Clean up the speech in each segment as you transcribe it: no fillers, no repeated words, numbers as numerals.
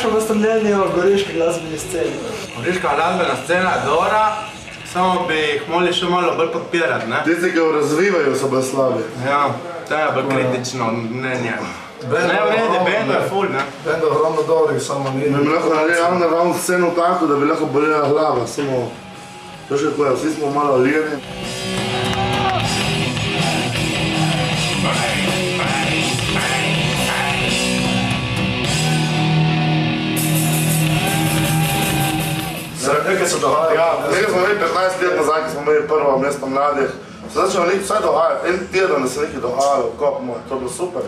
kakšno boste mnenje o goriški glasbeni sceni? Goriška glasbena scena je dobra, samo bi jih morali še malo bolj podpirati, ne? Tisti, ki jo razvivajo, so bolj slabi. Ja, to je bolj kritično mnenje. Ne, v redu, bendo je ful, ne? Bendo je ogromno dobrih, samo ni. Mi lahko naredili ravno sceno tako, da bi lahko bolela glava, samo... To še kako je, vsi smo malo lijevi. Nekaj se dogaja. Ja, nekaj smo imeli 15 let nazaj, ko smo imeli prvo mesto mladih. Se začelo nekaj vsaj dogajati, en teden se nekaj dogajalo, kop moj, to je bilo super.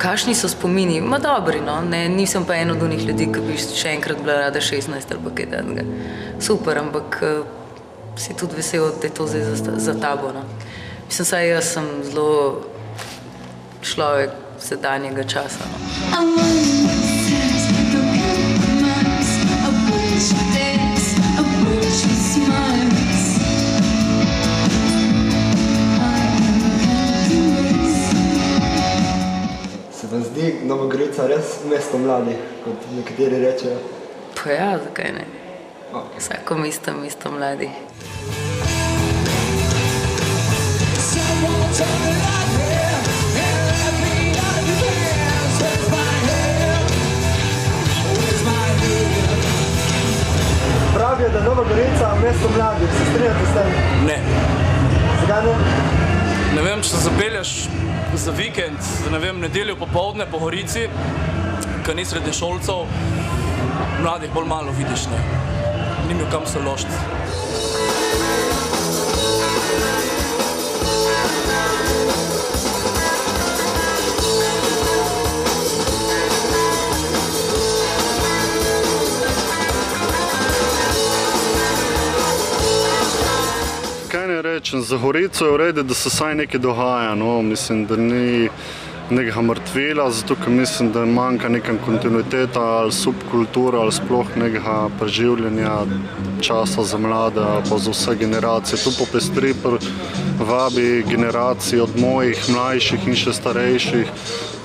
Kakšni so spomini? Ma dobri, no. Nisem pa en od onih ljudi, ki bi še enkrat bila rada 16 ali pa kaj takega. Super, ampak si tudi vesel, da je to zdaj za tabo, no. Mislim, saj jaz sem zelo človek sedanjega časa, no. Vam zdi Nova Gorica res mesto mladih, kot nekateri rečejo? Pa ja, zakaj ne? Vsako mesto mladih. Pravijo, da je Nova Gorica mesto mladih, se strinjate s tem? Ne. Zakaj ne? Ne vem, če se zapelješ za vikend, ne vem, nedeljo popoldne po Gorici, ko ni srednješolcev, mladih bolj malo vidiš, ne. Nimajo kam se ložiti. Kaj ne rečem, za Gorico je v redu, da se saj nekaj dogaja, no, mislim, da ni nekega mrtvila, zato ker mislim, da manjka neka kontinuiteta ali subkultura ali sploh nekega preživljanja časa za mlade pa za vse generacije. Tu popestri vabi generacije od mojih, mlajših in še starejših.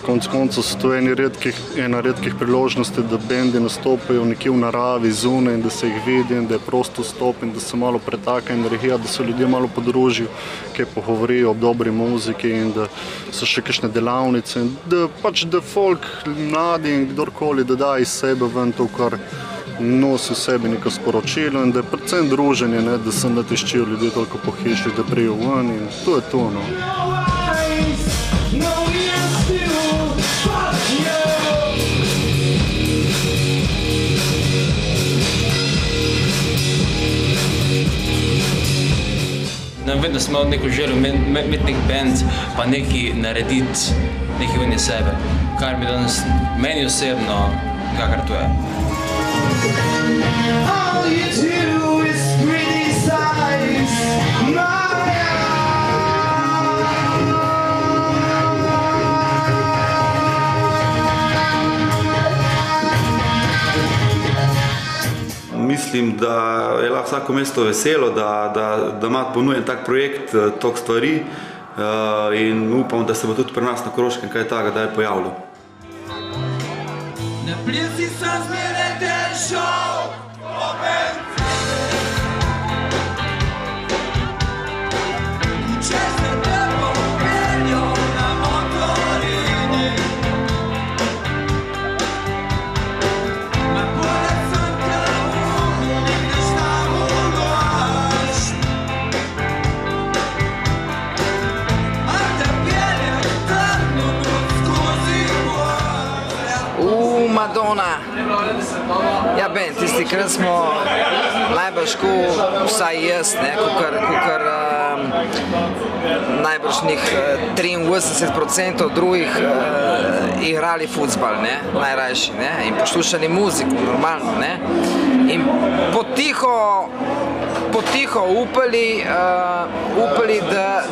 Konec koncev so to ena redkih priložnosti, da bendi nastopajo nekje v naravi, zunaj in da se jih vidi in da je prosto vstop in da se malo pretaka energija, da se ljudje malo podružijo, kaj pogovorijo ob dobri muziki in da so še kakšne delavnice in da pač da folk, mladi in kdorkoli, da da iz sebe ven to, kar nosi v sebi neko sporočilo in da je predvsem druženje, ne, da se ne tiščijo ljudje toliko po hiši, da prijo ven in to je to, no. Vedno sem imel neko željo imeti nek band, pa nekaj narediti, nekaj ven iz sebe, kar mi danes, meni osebno, kakor to je. Mislim, da je lahko vsako mesto veselo, da ima ponujen tak projekt, toliko stvari in upam, da se bo tudi pri nas na Koroškem kaj takega da je pojavilo. Madonna. Ja, Ben, tisti, krat smo najbrž, vsaj jaz, kakor najbrž njih 83% drugih igrali futsbal, najrajši, in poslušali muziko, normalno, in potiho potiho upali,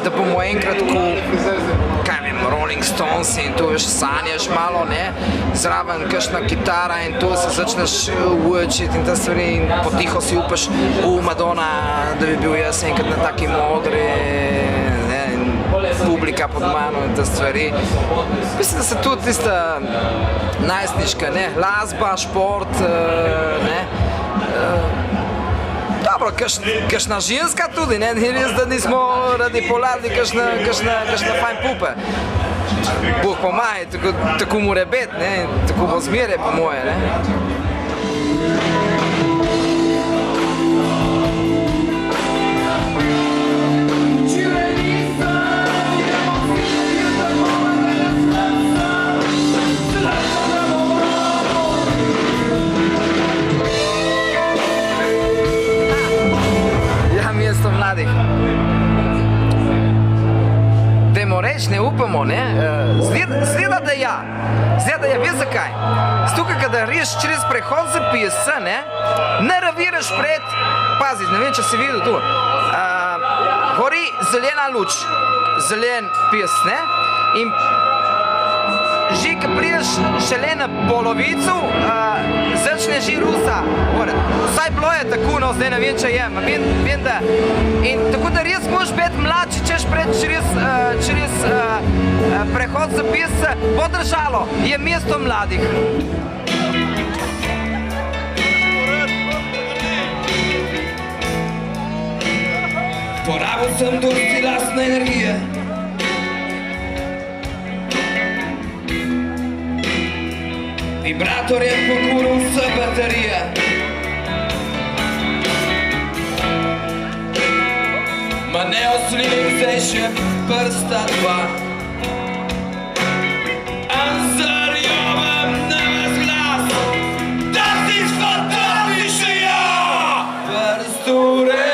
da bomo enkrat, kaj vem, Rolling Stones in tu veš, sanjaš malo, ne, zraven kakšna kitara in tu se začneš učiti in ta stvari in potiho si upaš, Madonna, da bi bil jaz enkrat na taki modri, ne, in publika pod mano in ta stvari. Mislim, da se tudi tista najstniška, ne, glasba, šport, ne, dobro, kakšna ženska tudi, ne, ni res, da nismo radi poladni kakšna fajn pupe. Bog pomaj, tako mora biti, ne, tako bo zmeraj po moje, ne. Mladih. Dajmo reči, ne upamo, ne? Zgleda, da ja. Veš zakaj? Zato, kada greš čez prehod za pisa, ne raviraš pred, pazi, ne vem, če si videl tu, gori zelena luč, zelen pis, ne? In že, ko prideš šele na polovico, začne že rusa. Vsaj bilo je tako, no, zdaj ne vem, če je, vem, da. In tako da res moraš biti mlad, če češ pred čez prehod za pis, bo držalo, je mesto mladih. Porabil sem dosti lastne energije. Vibrator je pokuril vse baterije. Ma ne oslinim zdaj še prsta dva. Anzarjovem na vas glas, da si sfotovi še ja! Prsture.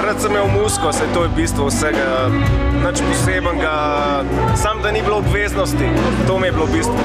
Rad sem imel muziko, saj to je bistvo vsega, nič posebenega, sam da ni bilo obveznosti, to mi je bilo bistvo.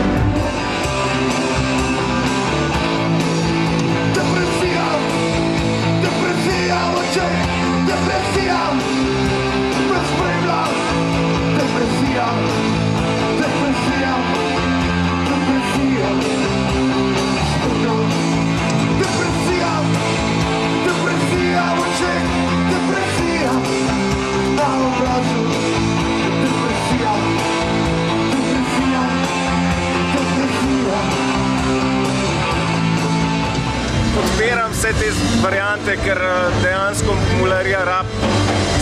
Podpiram vse te variante, ker dejansko mularija rab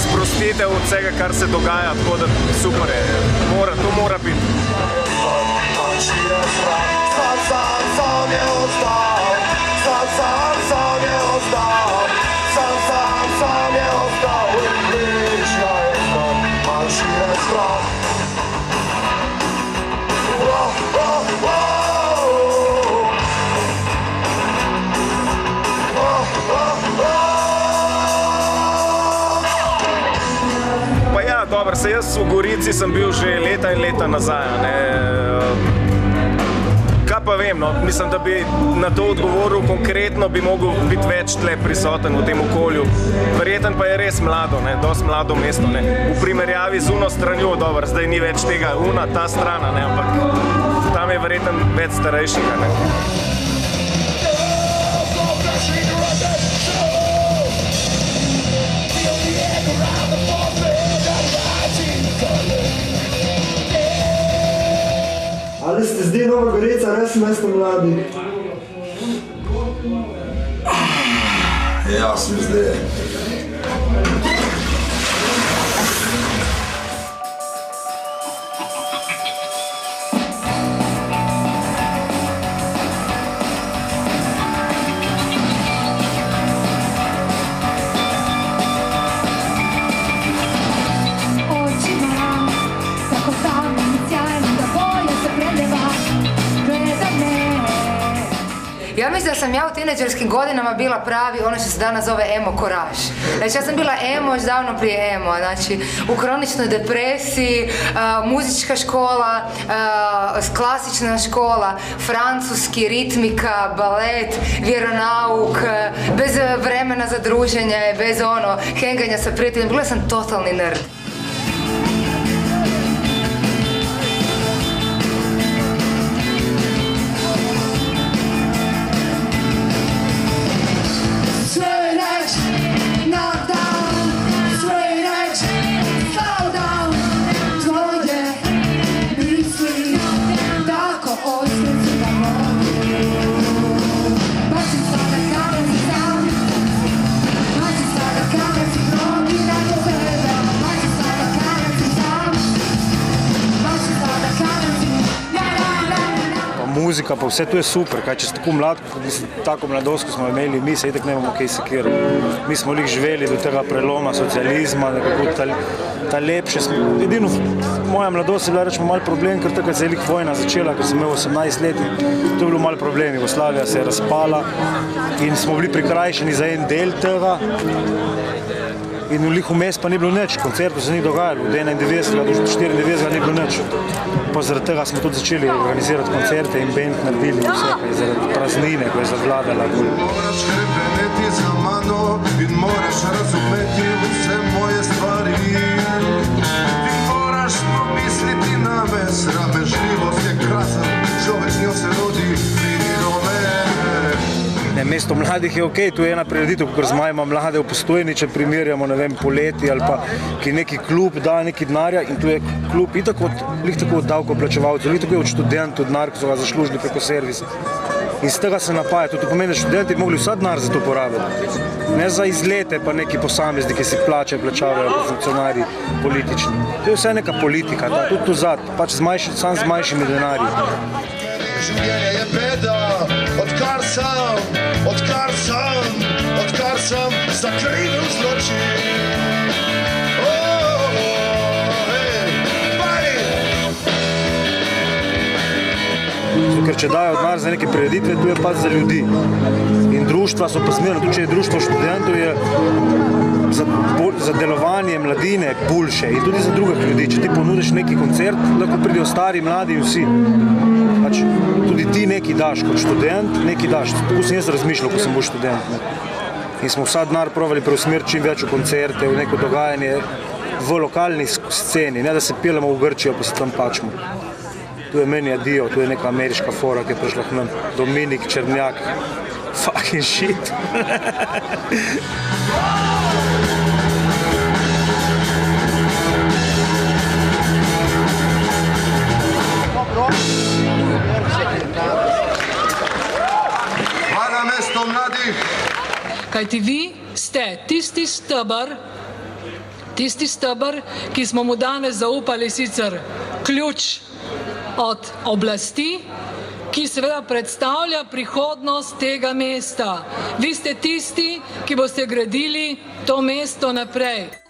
sprostitev od vsega, kar se dogaja, tako da super je, to mora biti. Sam je ostal, bližja je tam, manjši je strah. Pa ja, dobro, se jaz v Gorici sem bil že leta in leta nazaj, ne. Kaj pa vem, no, mislim, da bi na to odgovoril konkretno, bi mogel biti več tle prisoten v tem okolju. Verjeten pa je res mlado, ne, dosti mlado mesto, ne. V primerjavi z uno stranjo, dobro, zdaj ni več tega ta strana, ne, ampak tam je verjeten več starejšega, ne. Ali ste zdi Nova Gorica res mesto mladih? Ja, se mi zdi. Ja mislim da sam ja u tineđerskim godinama bila pravi, ono što se danas zove emo koraž. Znači ja sam bila emo još davno prije emo, znači u kroničnoj depresiji, muzička škola, klasična škola, francuski, ritmika, balet, vjeronauk, bez vremena za druženje, bez henganja sa prijateljem, bila sam totalni nerd. Muzika, pa vse to je super, kaj če si tako mlad, tako mladost, ko smo imeli, mi se itak ne bomo kaj sekirali. Mi smo lih živeli do tega preloma socializma, nekako ta lepše. Edino moja mladost je bila rečemo mal problem, ker takrat se je lih vojna začela, ker sem imel 18 let in to je bilo mal problem. Jugoslavija se je razpala in smo bili prikrajšeni za en del tega. In v lih vmes pa ni bilo nič, koncertov se ni dogajalo, od 91 do 94 ni bilo nič. Pa zaradi tega smo tudi začeli organizirati koncerte in band naredili vse, zaradi praznine, ko je zavladala. Moraš hrepeneti za mano in moraš razumeti vse moje stvari. Ti moraš pomisliti name, sramežljivost je krasen, človek z njo se rodi, vidi do mene. Mesto mladih je okej, tu je ena prireditev, ko zmajamo mlade v Postojni, če primerjamo, ne vem, poleti ali pa ki neki klub da neki denarja in tu je klub itak od davkoplačevalcev, itak od študentov denar, ki so ga zaslužili preko servisa. In z tega se napaja, to pomeni, da študenti bi mogli vsa denar za to porabiti. Ne za izlete pa neki posamezniki si plačavajo pa funkcionarji politični. To je vse neka politika, tudi tu zad, pač sam z manjšimi denarji. Življenje je beda, odkar sem zakrivil zločin. Ker če dajo denar za neke prireditve, tu je pa za ljudi. In društva so pa smerno, tudi če je društvo študentov, je za delovanje mladine boljše in tudi za drugih ljudi. Če ti ponudiš neki koncert, lahko pridejo stari, mladi in vsi. Pač tudi ti nekaj daš kot študent, nekaj daš. Tako sem jaz razmišljal, ko sem bil študent. In smo vsa denar provali preusmeriti čim več v koncerte, v neko dogajanje v lokalni sceni, ne da se peljemo v Grčijo, pa se tam pačemo. Tu je meni Adio, tu je neka ameriška fora, ki je prišla k nam. Dominik Černjak. Fucking shit. Hvala mesto mladih. Kajti vi ste tisti stebr, ki smo mu danes zaupali sicer ključ od oblasti, ki seveda predstavlja prihodnost tega mesta. Vi ste tisti, ki boste gradili to mesto naprej.